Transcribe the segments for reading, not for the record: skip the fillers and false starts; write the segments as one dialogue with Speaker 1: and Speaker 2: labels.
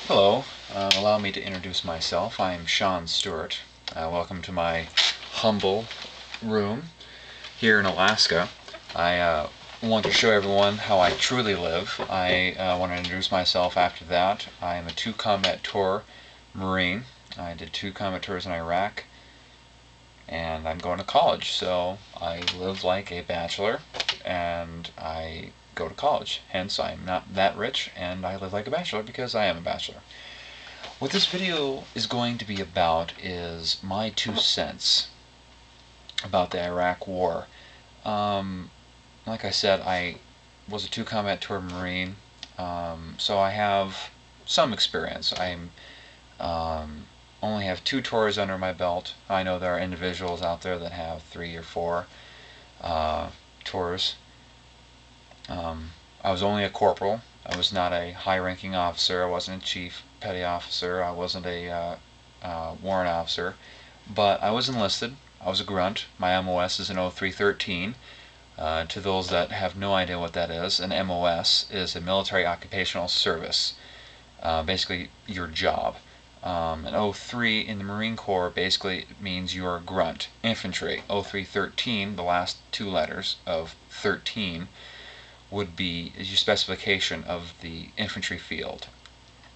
Speaker 1: Hello, allow me to introduce myself. I am Sean Stewart. Welcome to my humble room here in Alaska. I want to show everyone how I truly live. I want to introduce myself after that. I am a 2 combat tour Marine. I did 2 combat tours in Iraq, and I'm going to college, so I live like a bachelor, and I go to college. Hence, I'm not that rich, and I live like a bachelor because I am a bachelor. What this video is going to be about is my 2 cents about the Iraq War. Like I said, I was a 2 combat tour Marine, so I have some experience. I'm only have 2 tours under my belt. I know there are individuals out there that have 3 or 4 tours. I was only a corporal. I was not a high-ranking officer. I wasn't a chief petty officer. I wasn't a warrant officer. But I was enlisted. I was a grunt. My MOS is an 0313. To those that have no idea what that is, an MOS is a military occupational service. Basically, your job. An 03 in the Marine Corps basically means you're a grunt. Infantry. 0313, the last 2 letters of 13, would be your specification of the infantry field.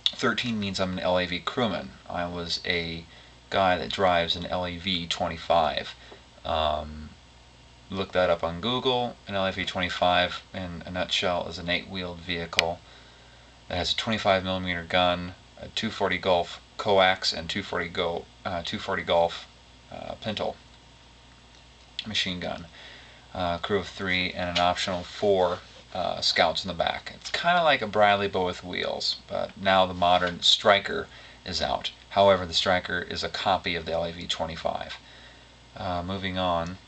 Speaker 1: 13 means I'm an LAV crewman. I was a guy that drives an LAV 25. Look that up on Google. An LAV 25 in a nutshell is an 8-wheeled vehicle that has a 25mm gun, a 240 Gulf coax, and 240 Gulf Pintle machine gun. Crew of 3 and an optional 4 scouts in the back. It's kind of like a Bradley but with wheels, but now the modern Striker is out. However, the Striker is a copy of the LAV 25. Moving on,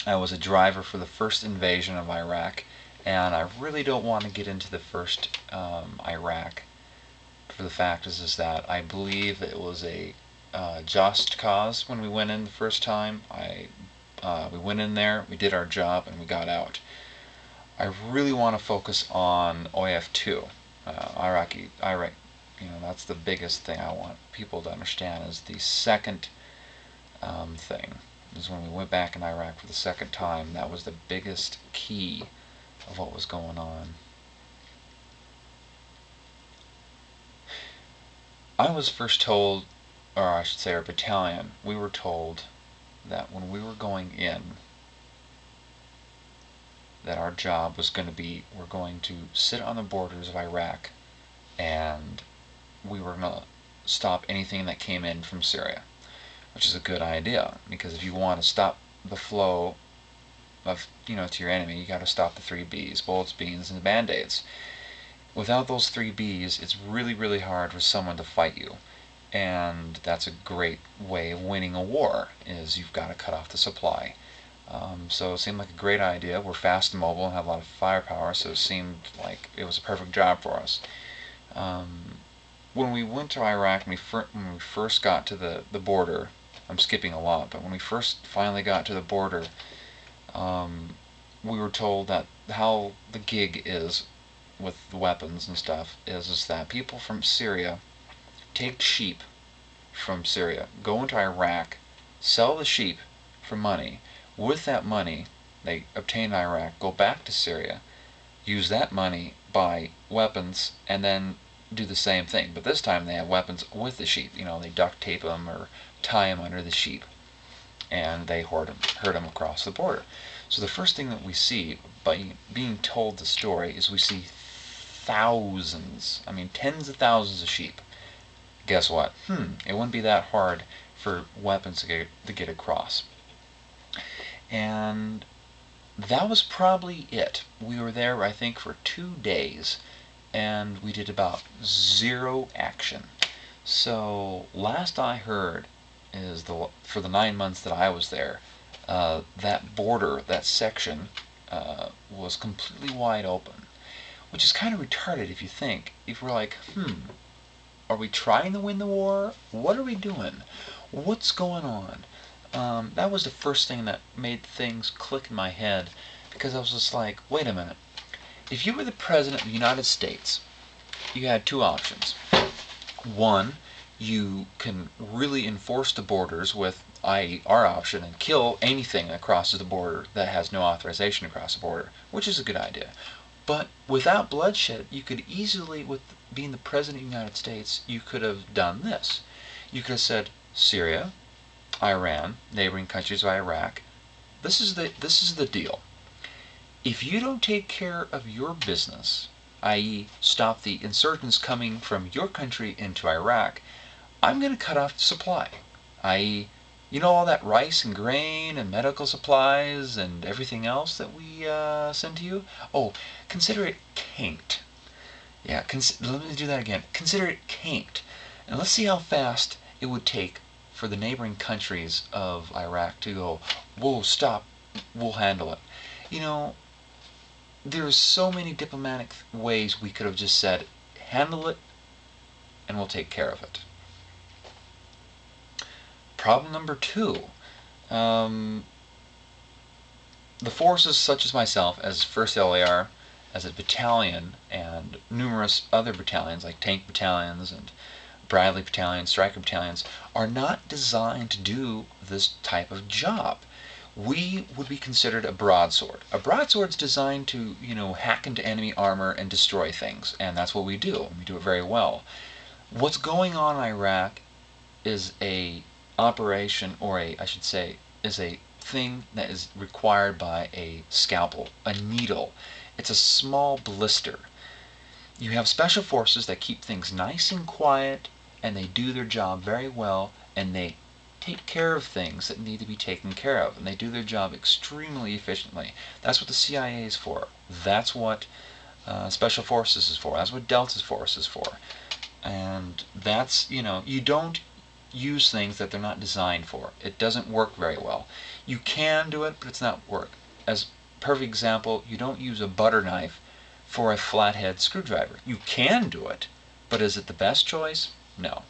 Speaker 1: I was a driver for the first invasion of Iraq, and I really don't want to get into the first Iraq, for the fact is that I believe it was a just cause when we went in the first time. We went in there, we did our job, and we got out. I really want to focus on OIF-2, Iraq. That's the biggest thing I want people to understand. Is the second thing is when we went back in Iraq for the second time. That was the biggest key of what was going on. I was first told, or I should say our battalion, we were told that when we were going in, that our job was going to be, we're going to sit on the borders of Iraq, and we were going to stop anything that came in from Syria, which is a good idea, because if you want to stop the flow of, to your enemy, you got to stop the 3 Bs, bullets, beans, and band-aids. Without those 3 Bs, it's really, really hard for someone to fight you. And that's a great way of winning a war, is you've got to cut off the supply. So it seemed like a great idea. We're fast and mobile and have a lot of firepower, so it seemed like it was a perfect job for us. When we went to Iraq, when we first got to the border, I'm skipping a lot, but when we first finally got to the border, we were told that how the gig is with the weapons and stuff is that people from Syria take sheep from Syria, go into Iraq, sell the sheep for money. With that money they obtain in Iraq, go back to Syria, use that money, buy weapons, and then do the same thing. But this time they have weapons with the sheep. They duct tape them or tie them under the sheep, and they herd them across the border. So the first thing that we see by being told the story is we see thousands, tens of thousands of sheep. Guess what? It wouldn't be that hard for weapons to get across. And that was probably it. We were there, I think, for 2 days, and we did about 0 action. So last I heard is for the 9 months that I was there, that border, that section, was completely wide open, which is kind of retarded if you think. If we're like, are we trying to win the war? What are we doing? What's going on? That was the first thing that made things click in my head, because I was just like, wait a minute. If you were the President of the United States, you had 2 options. One, you can really enforce the borders with, i.e., our option, and kill anything that crosses the border that has no authorization to cross the border, which is a good idea. But without bloodshed, you could easily, with being the President of the United States, you could have done this. You could have said, Syria, Iran, neighboring countries of Iraq, this is the deal. If you don't take care of your business, i.e., stop the insurgents coming from your country into Iraq, I'm going to cut off supply. I.e., all that rice and grain and medical supplies and everything else that we send to you? Oh, consider it canked. Yeah, let me do that again. Consider it canked. And let's see how fast it would take for the neighboring countries of Iraq to go, whoa, stop, we'll handle it. There's so many diplomatic ways we could have just said, handle it, and we'll take care of it. Problem number two, the forces such as myself, as 1st LAR, as a battalion, and numerous other battalions like tank battalions and Bradley battalions, Stryker battalions, are not designed to do this type of job. We would be considered a broadsword. A broadsword's designed to, hack into enemy armor and destroy things, and that's what we do. We do it very well. What's going on in Iraq is a operation, or I should say, is a thing that is required by a scalpel, a needle. It's a small blister. You have special forces that keep things nice and quiet, and they do their job very well, and they take care of things that need to be taken care of, and they do their job extremely efficiently. That's what the CIA is for. That's what Special Forces is for. That's what Delta's Force is for. And that's, you don't use things that they're not designed for. It doesn't work very well. You can do it, but it's not work. As perfect example, you don't use a butter knife for a flathead screwdriver. You can do it, but is it the best choice? No.